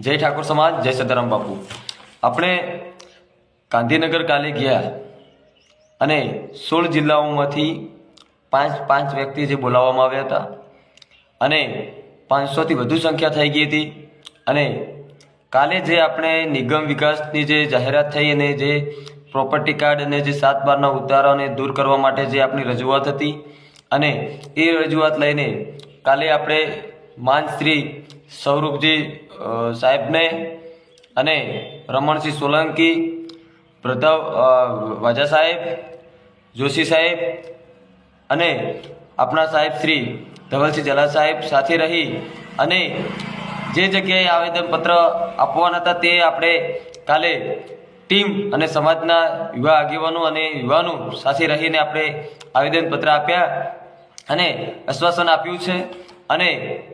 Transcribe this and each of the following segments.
जय ठाकुर समाज, जय सदाराम बापू। આપણે ગાંધીનગર કાલે ગયા અને 16 જિલ્લાઓમાંથી પાંચ વ્યક્તિ જે બોલાવવામાં આવ્યા હતા અને 500 થી વધુ સંખ્યા થઈ ગઈ હતી। અને કાલે જે આપણે નિગમ વિકાસની જે જાહેરાત થઈ અને જે પ્રોપર્ટી કાર્ડ અને જે 7/12ના ઉતારાને દૂર કરવા માટે જે આપણી રજૂઆત હતી અને એ રજૂઆત લઈને કાલે આપણે માન શ્રી સૌરભજી સાહેબને અને રમણસિંહ સોલંકી, પ્રતાપ વાજા સાહેબ, જોશી સાહેબ અને આપણા સાહેબ શ્રી ધવલસિંહ ઝાલા સાહેબ સાથે રહી અને જે જગ્યાએ આવેદનપત્ર આપવાના હતા તે આપણે કાલે ટીમ અને સમાજના યુવા આગેવાનો અને યુવાનો સાથે રહીને આપણે આવેદનપત્ર આપ્યા અને આશ્વાસન આપ્યું છે। અને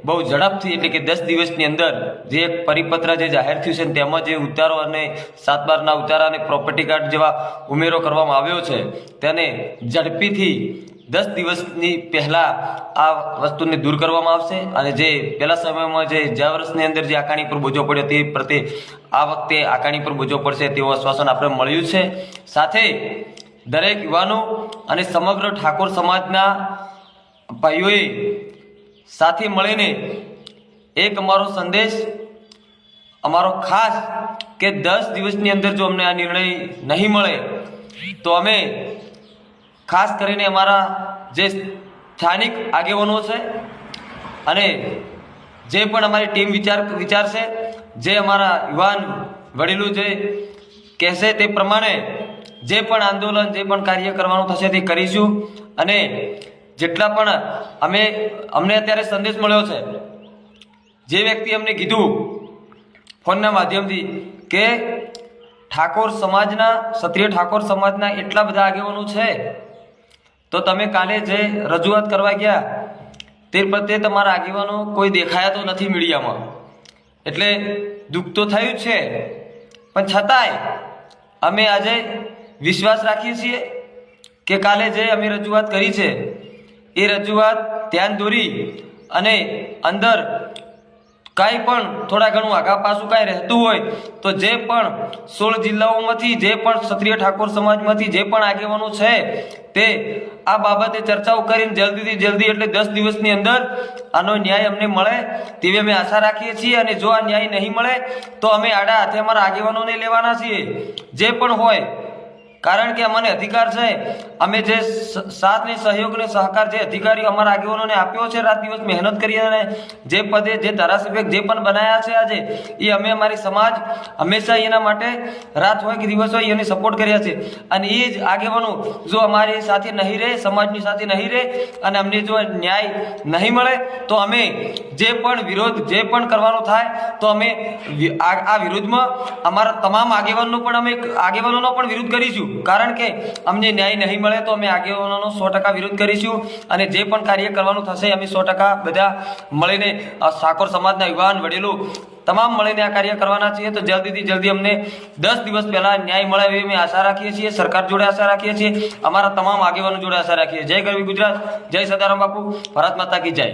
બહુ ઝડપથી એટલે કે 10 દિવસની અંદર જે એક પરિપત્ર જે જાહેર થયું છે તેમાં જે ઉતારો અને 7/12ના ઉતારા અને પ્રોપર્ટી કાર્ડ જેવા ઉમેરો કરવામાં આવ્યો છે તેને ઝડપીથી 10 દિવસની પહેલાં આ વસ્તુને દૂર કરવામાં આવશે અને જે પહેલા સમયમાં જે વર્ષની અંદર જે આકારણી પર બોજો પડ્યો તે પ્રત્યે આ વખતે આકારણી પર બોજો પડશે તેવું આશ્વાસન આપણે મળ્યું છે। સાથે દરેક યુવાનો અને સમગ્ર ઠાકોર સમાજના ભાઈઓએ સાથે મળીને એક અમારો સંદેશ અમારો ખાસ કે 10 દિવસની અંદર જો અમને આ નિર્ણય નહીં મળે તો અમે ખાસ કરીને અમારા જે સ્થાનિક આગેવાનો છે અને જે પણ અમારી ટીમ વિચારશે, જે અમારા યુવાન વડીલો જે કહેશે તે પ્રમાણે જે પણ આંદોલન, જે પણ કાર્ય કરવાનું થશે તે કરીશું। અને જેટલા પણ અમને અત્યારે સંદેશ મળ્યો છે, જે વ્યક્તિ અમને કીધું ફોનના માધ્યમથી કે ઠાકોર સમાજના, ક્ષત્રિય ઠાકોર સમાજના એટલા બધા આગેવાનો છે તો તમે કાલે જે રજૂઆત કરવા ગયા તે પ્રત્યે તમારા આગેવાનો કોઈ દેખાયા તો નથી મીડિયામાં, એટલે દુઃખ તો થયું છે પણ છતાંય અમે આજે વિશ્વાસ રાખીએ છીએ કે કાલે જે અમે રજૂઆત કરી છે એ રજૂઆત ધ્યાન દોરી અને અંદર કાંઈ પણ થોડા ઘણું આગા પાછું કાંઈ રહેતું હોય તો જે પણ 16 જિલ્લાઓમાંથી જે પણ ક્ષત્રિય ઠાકોર સમાજમાંથી જે પણ આગેવાનો છે તે આ બાબતે ચર્ચાઓ કરીને જલ્દીથી જલ્દી એટલે 10 દિવસની અંદર આનો ન્યાય અમને મળે તેવી અમે આશા રાખીએ છીએ। અને જો આ ન્યાય નહીં મળે તો અમે આડા હાથે અમારા આગેવાનોને લેવાના છીએ, જે પણ હોય, કારણ કે અમને અધિકાર છે। અમે જે સાથ ને સહયોગ ને સહકાર જે અધિકારીઓ અમારા આગેવાનોને આપ્યો છે, રાત દિવસ મહેનત કરી અને જે પદે જે ધારાસભ્ય જે પણ બનાવ્યા છે આજે, એ અમે અમારી સમાજ હંમેશા એના માટે રાત હોય કે દિવસ હોય એને સપોર્ટ કર્યા છે। અને એ જ આગેવાનો જો અમારી સાથે નહીં રહે, સમાજની સાથે નહીં રહે અને અમને જો ન્યાય નહીં મળે તો અમે જે પણ વિરોધ જે પણ કરવાનો થાય તો અમે આ વિરોધમાં અમારા તમામ આગેવાનોનો પણ વિરોધ કરીશું, કારણ કે અમને ન્યાય નહીં મળે તો અમે આગેવાનોનો 100% વિરોધ કરીશું। અને જે પણ કાર્ય કરવાનું થશે અમે 100% બધા મળીને ઠાકોર સમાજના યુવાન વડીલો તમામ મળીને આ કાર્ય કરવાના છીએ। તો જલ્દીથી જલ્દી અમને 10 દિવસ પહેલા ન્યાય મળે એવી અમે આશા રાખીએ છીએ, સરકાર જોડે આશા રાખીએ છીએ, અમારા તમામ આગેવાનો જોડે આશા રાખીએ છીએ। જય ગરવી ગુજરાત, જય સદારામ બાપુ, ભારત માતા કી જય।